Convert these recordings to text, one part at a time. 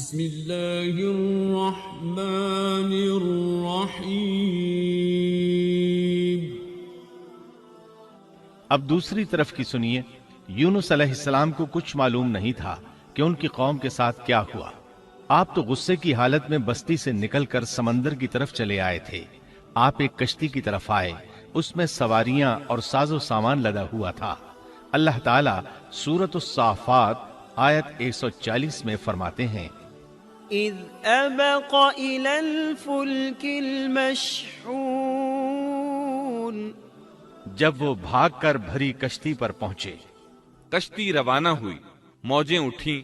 بسم اللہ الرحمن الرحیم۔ اب دوسری طرف کی سنیے۔ یونس علیہ السلام کو کچھ معلوم نہیں تھا کہ ان کی قوم کے ساتھ کیا ہوا۔ آپ تو غصے کی حالت میں بستی سے نکل کر سمندر کی طرف چلے آئے تھے۔ آپ ایک کشتی کی طرف آئے، اس میں سواریاں اور ساز و سامان لدا ہوا تھا۔ اللہ تعالیٰ سورۃ الصافات آیت 140 میں فرماتے ہیں، اذ ابق الى الفلك المشحون، جب وہ بھاگ کر بھری کشتی پر پہنچے۔ کشتی روانہ ہوئی، موجیں اٹھیں،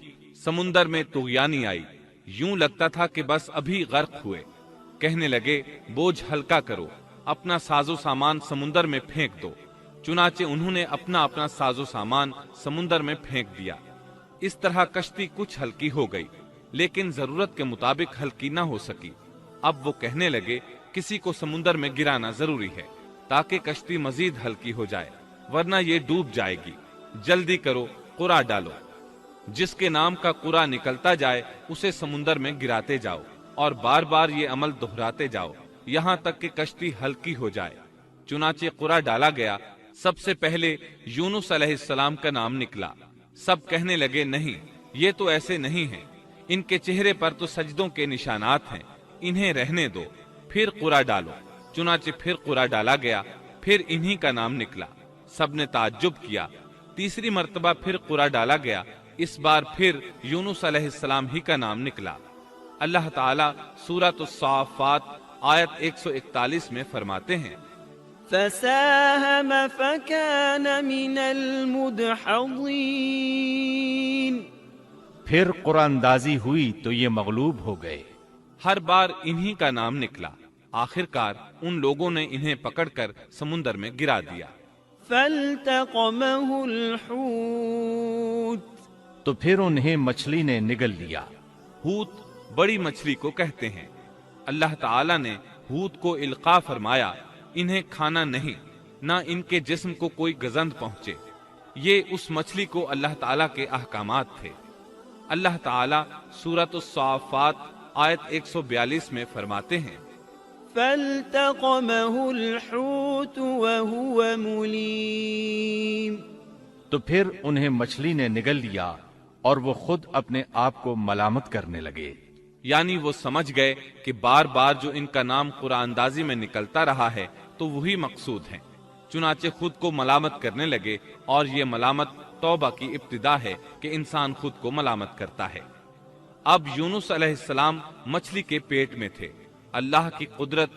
سمندر میں طغیانی آئی، یوں لگتا تھا کہ بس ابھی غرق ہوئے۔ کہنے لگے بوجھ ہلکا کرو، اپنا ساز و سامان سمندر میں پھینک دو۔ چنانچہ انہوں نے اپنا اپنا ساز و سامان سمندر میں پھینک دیا۔ اس طرح کشتی کچھ ہلکی ہو گئی، لیکن ضرورت کے مطابق ہلکی نہ ہو سکی۔ اب وہ کہنے لگے کسی کو سمندر میں گرانا ضروری ہے تاکہ کشتی مزید ہلکی ہو جائے، ورنہ یہ ڈوب جائے گی۔ جلدی کرو، قرع ڈالو۔ جس کے نام کا قرع نکلتا جائے اسے سمندر میں گراتے جاؤ، اور بار بار یہ عمل دہراتے جاؤ یہاں تک کہ کشتی ہلکی ہو جائے۔ چنانچہ قرع ڈالا گیا۔ سب سے پہلے یونس علیہ السلام کا نام نکلا۔ سب کہنے لگے نہیں، یہ تو ایسے نہیں ہیں، ان کے چہرے پر تو سجدوں کے نشانات ہیں، انہیں رہنے دو، پھر قرع ڈالو۔ چنانچہ پھر قرع ڈالا گیا، پھر انہی کا نام نکلا۔ سب نے تعجب کیا۔ تیسری مرتبہ پھر قرع ڈالا گیا، اس بار پھر یونس علیہ السلام ہی کا نام نکلا۔ اللہ تعالیٰ سورۃ الصافات آیت 141 میں فرماتے ہیں، فساهم فكان من المدحضين، پھر قرآن اندازی ہوئی تو یہ مغلوب ہو گئے۔ ہر بار انہی کا نام نکلا۔ آخر کار ان لوگوں نے انہیں پکڑ کر سمندر میں گرا دیا۔ فالتقمه الحوت، تو پھر انہیں مچھلی نے نگل لیا۔ حوت بڑی مچھلی کو کہتے ہیں۔ اللہ تعالیٰ نے حوت کو القاء فرمایا، انہیں کھانا نہیں، نہ ان کے جسم کو کوئی گزند پہنچے۔ یہ اس مچھلی کو اللہ تعالیٰ کے احکامات تھے۔ اللہ تعالیٰ سورۃ الصافات آیت 142 میں فرماتے ہیں، فالتقمه الحوت وهو مليم، تو پھر انہیں مچھلی نے نگل لیا اور وہ خود اپنے آپ کو ملامت کرنے لگے۔ یعنی وہ سمجھ گئے کہ بار بار جو ان کا نام قرآن اندازی میں نکلتا رہا ہے تو وہی مقصود ہیں۔ چنانچہ خود کو ملامت کرنے لگے، اور یہ ملامت توبہ کی ابتدا ہے کہ انسان خود کو ملامت کرتا ہے۔ اب یونس علیہ السلام مچھلی کے پیٹ میں تھے۔ اللہ کی قدرت،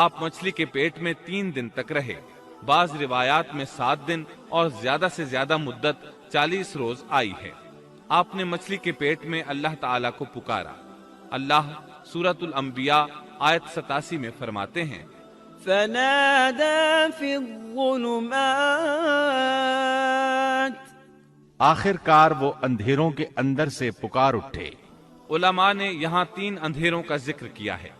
آپ مچھلی کے پیٹ میں 3 دن تک رہے۔ بعض روایات میں 7 دن اور زیادہ سے زیادہ مدت 40 روز آئی ہے۔ آپ نے مچھلی کے پیٹ میں اللہ تعالیٰ کو پکارا۔ اللہ سورۃ الانبیاء آیت 87 میں فرماتے ہیں، فنادى في الظلمات، آخر کار وہ اندھیروں کے اندر سے پکار اٹھے۔ علماء نے یہاں 3 اندھیروں کا ذکر کیا ہے: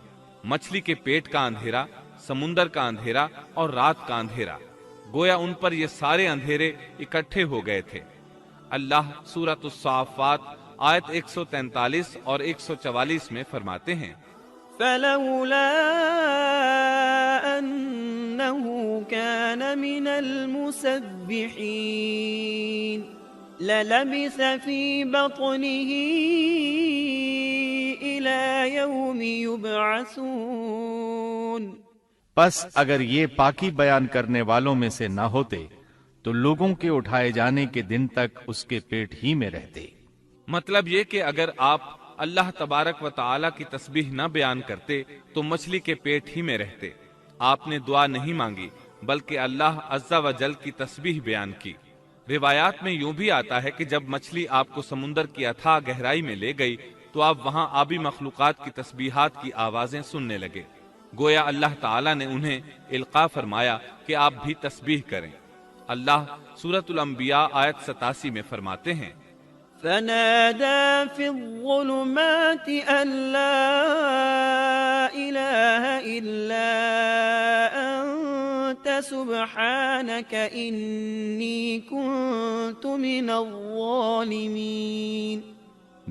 مچھلی کے پیٹ کا اندھیرا، سمندر کا اندھیرا اور رات کا اندھیرا۔ گویا ان پر یہ سارے اندھیرے اکٹھے ہو گئے تھے۔ اللہ سورۃ الصافات آیت 143 اور 144 میں فرماتے ہیں، فلولا أنه كان من المسبحين للبث في بطنه إلى يوم يبعثون، پس اگر یہ پاکی بیان کرنے والوں میں سے نہ ہوتے تو لوگوں کے اٹھائے جانے کے دن تک اس کے پیٹ ہی میں رہتے۔ مطلب یہ کہ اگر آپ اللہ تبارک و تعالیٰ کی تسبیح نہ بیان کرتے تو مچھلی کے پیٹ ہی میں رہتے۔ آپ نے دعا نہیں مانگی بلکہ اللہ عز و جل کی تسبیح بیان کی۔ روایات میں یوں بھی آتا ہے کہ جب مچھلی آپ کو سمندر کی اتھاہ گہرائی میں لے گئی تو آپ وہاں آبی مخلوقات کی تسبیحات کی آوازیں سننے لگے۔ گویا اللہ تعالیٰ نے انہیں القاء فرمایا کہ آپ بھی تسبیح کریں۔ اللہ سورۃ الانبیاء آیت 87 میں فرماتے ہیں، فنادى في الظلمات أن لا إله إلا أنت سبحانك إني كنت من الظالمين،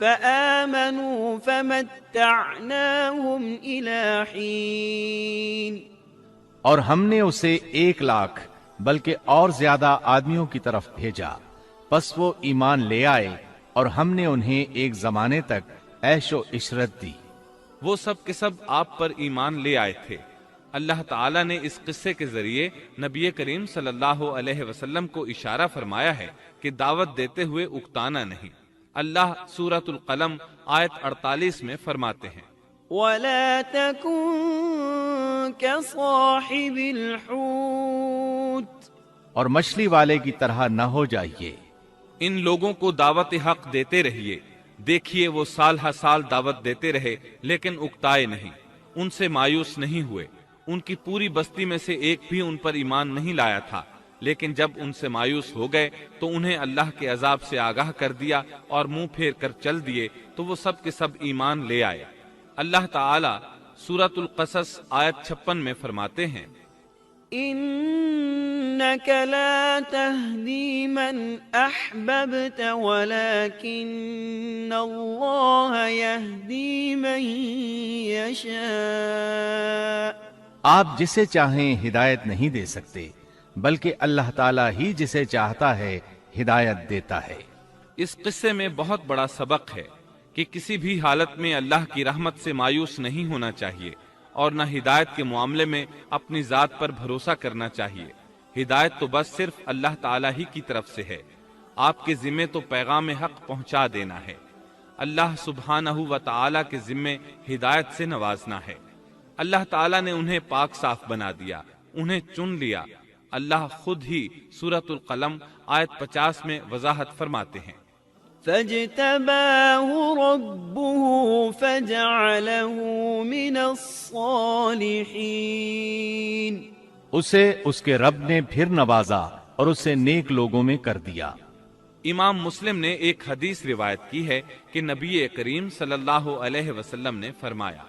فآمنوا فمتعناهم إلى حين اور ہم نے اسے 1,00,000 بلکہ اور زیادہ آدمیوں کی طرف بھیجا، پس وہ ایمان لے آئے اور ہم نے انہیں ایک زمانے تک عیش و عشرت دی۔ وہ سب کے سب آپ پر ایمان لے آئے تھے۔ اللہ تعالیٰ نے اس قصے کے ذریعے نبی کریم صلی اللہ علیہ وسلم کو اشارہ فرمایا ہے کہ دعوت دیتے ہوئے اکتانا نہیں۔ اللہ سورۃ القلم آیت 48 میں فرماتے ہیں، ولا تكن كصاحب الحوت اور مچھلی والے کی طرح نہ ہو جائیے۔ ان لوگوں کو دعوت حق دیتے رہیے۔ دیکھیے وہ سال ہر سال دعوت دیتے رہے لیکن اکتائے نہیں، ان سے مایوس نہیں ہوئے۔ ان کی پوری بستی میں سے ایک بھی ان پر ایمان نہیں لایا تھا، لیکن جب ان سے مایوس ہو گئے تو انہیں اللہ کے عذاب سے آگاہ کر دیا اور منہ پھیر کر چل دیے تو وہ سب کے سب ایمان لے آئے۔ اللہ تعالی سورۃ القصص آیت 56 میں فرماتے ہیں، إنك لا تهدي من أحببت ولكن الله يهدي من يشاء آپ جسے چاہیں ہدایت نہیں دے سکتے بلکہ اللہ تعالیٰ ہی جسے چاہتا ہے ہدایت دیتا ہے۔ اس قصے میں بہت بڑا سبق ہے کہ کسی بھی حالت میں اللہ کی رحمت سے مایوس نہیں ہونا چاہیے اور نہ ہدایت کے معاملے میں اپنی ذات پر بھروسہ کرنا چاہیے۔ ہدایت تو بس صرف اللہ تعالیٰ ہی کی طرف سے ہے۔ آپ کے ذمے تو پیغام حق پہنچا دینا ہے۔ اللہ سبحانہ و تعالیٰ کے ذمے ہدایت سے نوازنا ہے۔ اللہ تعالیٰ نے انہیں پاک صاف بنا دیا، انہیں چن لیا۔ اللہ خود ہی سورۃ القلم آیت 50 میں وضاحت فرماتے ہیں، فاجتباه ربه فجعله من الصالحين اسے اس کے رب نے پھر نوازا اور اسے نیک لوگوں میں کر دیا۔ امام مسلم نے ایک حدیث روایت کی ہے کہ نبی کریم صلی اللہ علیہ وسلم نے فرمایا،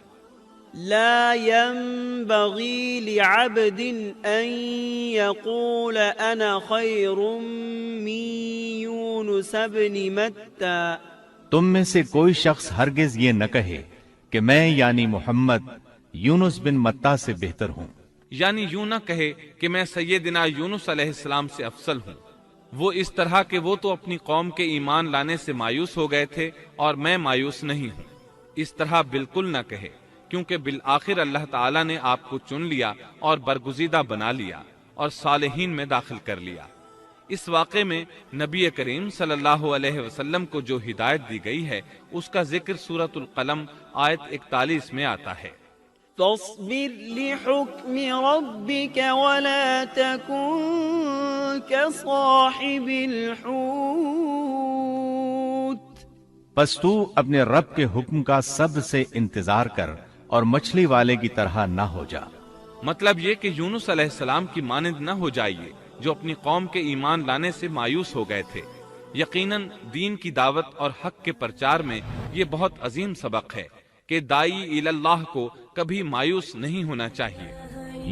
لا ينبغي لعبد أن يقول أنا خير من يونس بن متى تم میں سے کوئی شخص ہرگز یہ نہ کہے کہ میں یعنی محمد یونس بن متا سے بہتر ہوں، یعنی یوں نہ کہے کہ میں سیدنا یونس علیہ السلام سے افضل ہوں۔ وہ اس طرح کہ وہ تو اپنی قوم کے ایمان لانے سے مایوس ہو گئے تھے اور میں مایوس نہیں ہوں، اس طرح بالکل نہ کہے، کیونکہ بالآخر اللہ تعالیٰ نے آپ کو چن لیا اور برگزیدہ بنا لیا اور صالحین میں داخل کر لیا۔ اس واقعے میں نبی کریم صلی اللہ علیہ وسلم کو جو ہدایت دی گئی ہے اس کا ذکر سورۃ القلم آیت 41 میں آتا ہے، فاصبر لحكم ربك ولا تكن كصاحب الحوت پس تو اپنے رب کے حکم کا صبر سے انتظار کر اور مچھلی والے کی طرح نہ ہو جا۔ مطلب یہ کہ یونس علیہ السلام کی مانند نہ ہو جائیے جو اپنی قوم کے ایمان لانے سے مایوس ہو گئے تھے۔ یقیناً دین کی دعوت اور حق کے پرچار میں یہ بہت عظیم سبق ہے کہ داعی اللہ کو کبھی مایوس نہیں ہونا چاہیے۔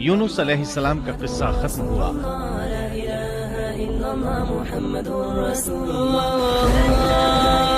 یونس علیہ السلام کا قصہ ختم ہوا۔ محمد رسول اللہ